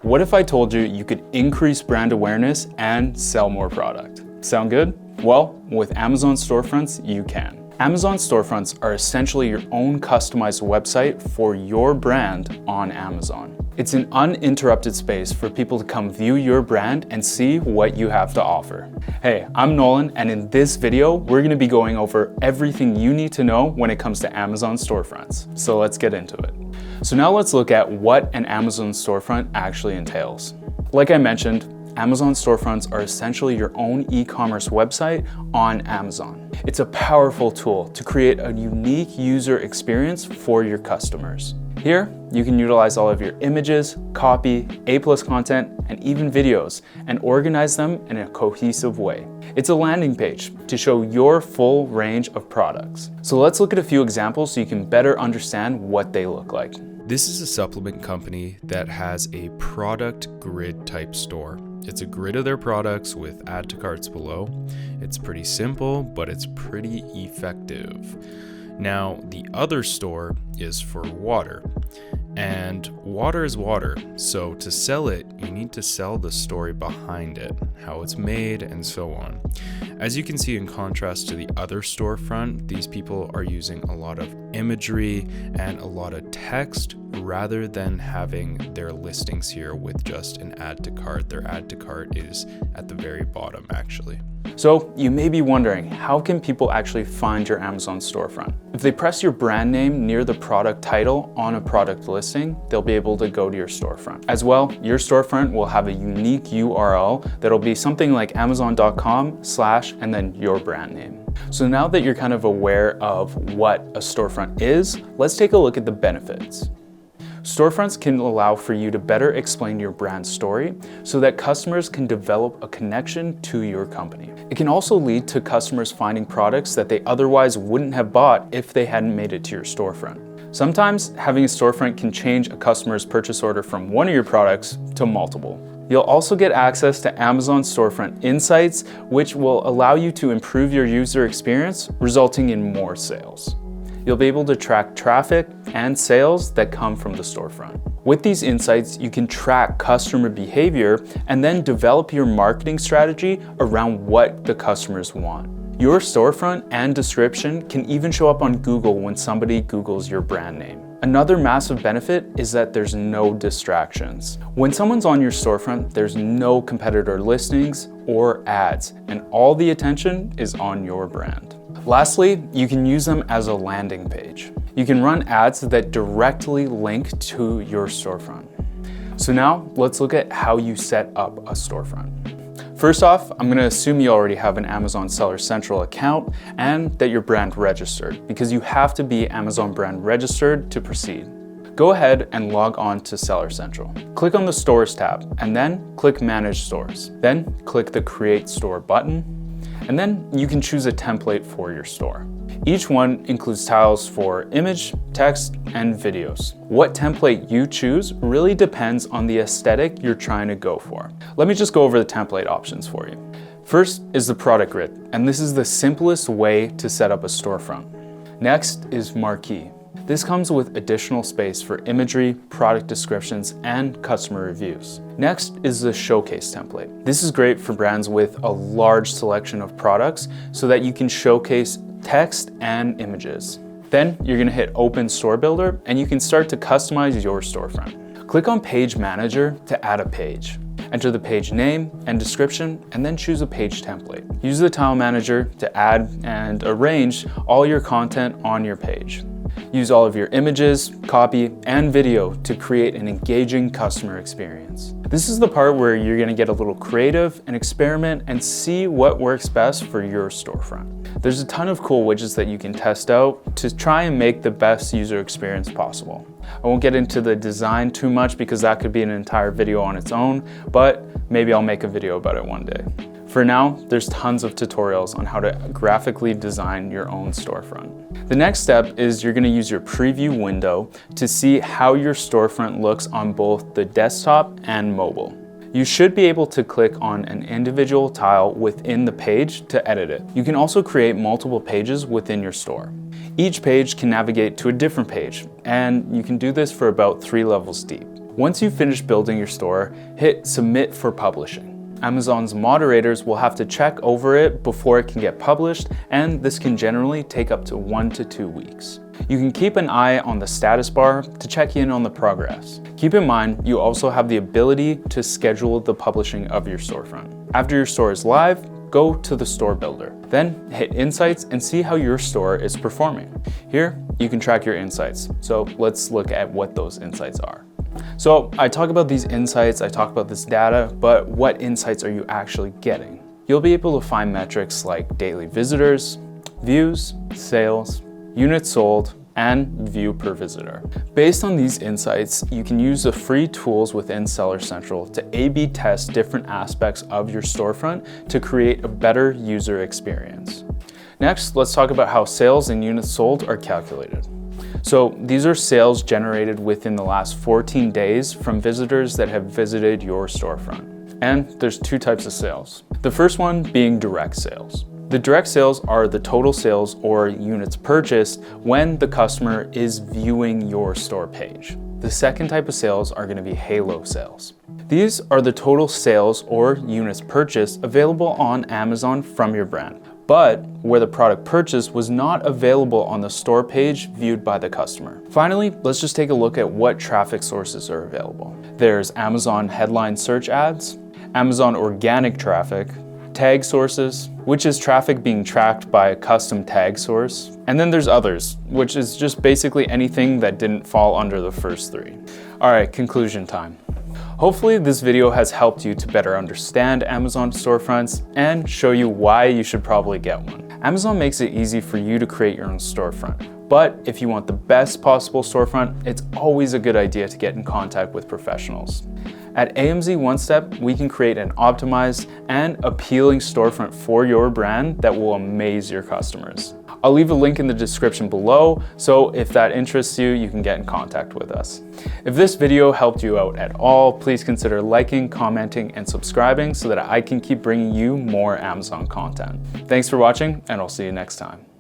What if I told you you could increase brand awareness and sell more product? Sound good? Well, with Amazon Storefronts, you can. Amazon Storefronts are essentially your own customized website for your brand on Amazon. It's an uninterrupted space for people to come view your brand and see what you have to offer. Hey, I'm Nolan, and in this video, we're gonna be going over everything you need to know when it comes to Amazon Storefronts. So let's get into it. So now let's look at what an Amazon Storefront actually entails. Like I mentioned, Amazon Storefronts are essentially your own e-commerce website on Amazon. It's a powerful tool to create a unique user experience for your customers. Here, you can utilize all of your images, copy, A+ content, and even videos, and organize them in a cohesive way. It's a landing page to show your full range of products. So let's look at a few examples so you can better understand what they look like. This is a supplement company that has a product grid type store. It's a grid of their products with add to carts below. It's pretty simple, but it's pretty effective. Now, the other store is for water, and water is water. So to sell it, you need to sell the story behind it, how it's made, and so on. As you can see, in contrast to the other storefront, these people are using a lot of imagery and a lot of text rather than having their listings here with just an add to cart. Their add to cart is at the very bottom, actually. So you may be wondering, how can people actually find your Amazon storefront? If they press your brand name near the product title on a product listing, they'll be able to go to your storefront. As well, your storefront will have a unique URL that'll be something like amazon.com/ and then your brand name. So now that you're kind of aware of what a storefront is, let's take a look at the benefits. Storefronts can allow for you to better explain your brand story so that customers can develop a connection to your company. It can also lead to customers finding products that they otherwise wouldn't have bought if they hadn't made it to your storefront. Sometimes having a storefront can change a customer's purchase order from one of your products to multiple. You'll also get access to Amazon Storefront Insights, which will allow you to improve your user experience, resulting in more sales. You'll be able to track traffic and sales that come from the storefront. With these insights, you can track customer behavior and then develop your marketing strategy around what the customers want. Your storefront and description can even show up on Google when somebody Googles your brand name. Another massive benefit is that there's no distractions. When someone's on your storefront, there's no competitor listings or ads, and all the attention is on your brand. Lastly, you can use them as a landing page. You can run ads that directly link to your storefront. So now let's look at how you set up a storefront. First off, I'm going to assume you already have an Amazon Seller Central account and that you're brand registered, because you have to be Amazon brand registered to proceed. Go ahead and log on to Seller Central. Click on the Stores tab and then click Manage Stores. Then click the Create Store button, and then you can choose a template for your store. Each one includes tiles for image, text, and videos. What template you choose really depends on the aesthetic you're trying to go for. Let me just go over the template options for you. First is the product grid, and this is the simplest way to set up a storefront. Next is Marquee. This comes with additional space for imagery, product descriptions, and customer reviews. Next is the Showcase template. This is great for brands with a large selection of products so that you can showcase text and images. Then you're going to hit Open Store Builder and you can start to customize your storefront. Click on Page Manager to add a page. Enter the page name and description, and then choose a page template. Use the Tile Manager to add and arrange all your content on your page. Use all of your images, copy, and video to create an engaging customer experience. This is the part where you're going to get a little creative and experiment and see what works best for your storefront. There's a ton of cool widgets that you can test out to try and make the best user experience possible. I won't get into the design too much because that could be an entire video on its own, but maybe I'll make a video about it one day. For now, there's tons of tutorials on how to graphically design your own storefront. The next step is you're going to use your preview window to see how your storefront looks on both the desktop and mobile. You should be able to click on an individual tile within the page to edit it. You can also create multiple pages within your store. Each page can navigate to a different page, and you can do this for about 3 levels deep. Once you finish building your store, hit Submit for Publishing. Amazon's moderators will have to check over it before it can get published, and this can generally take up to 1 to 2 weeks. You can keep an eye on the status bar to check in on the progress. Keep in mind, you also have the ability to schedule the publishing of your storefront. After your store is live, go to the store builder. Then hit Insights and see how your store is performing. Here, you can track your insights. So let's look at what those insights are. So I talk about these insights, I talk about this data, but what insights are you actually getting? You'll be able to find metrics like daily visitors, views, sales, units sold, and view per visitor. Based on these insights, you can use the free tools within Seller Central to A/B test different aspects of your storefront to create a better user experience. Next, let's talk about how sales and units sold are calculated. So these are sales generated within the last 14 days from visitors that have visited your storefront. And there's 2 types of sales. The first one being direct sales. The direct sales are the total sales or units purchased when the customer is viewing your store page. The second type of sales are going to be halo sales. These are the total sales or units purchased available on Amazon from your brand, but where the product purchase was not available on the store page viewed by the customer. Finally, let's just take a look at what traffic sources are available. There's Amazon headline search ads, Amazon organic traffic, tag sources, which is traffic being tracked by a custom tag source, and then there's others, which is just basically anything that didn't fall under the first 3. All right, conclusion time. Hopefully this video has helped you to better understand Amazon storefronts and show you why you should probably get one. Amazon makes it easy for you to create your own storefront, but if you want the best possible storefront, it's always a good idea to get in contact with professionals. At AMZ One Step, we can create an optimized and appealing storefront for your brand that will amaze your customers. I'll leave a link in the description below, so if that interests you, you can get in contact with us. If this video helped you out at all, please consider liking, commenting, and subscribing so that I can keep bringing you more Amazon content. Thanks for watching, and I'll see you next time.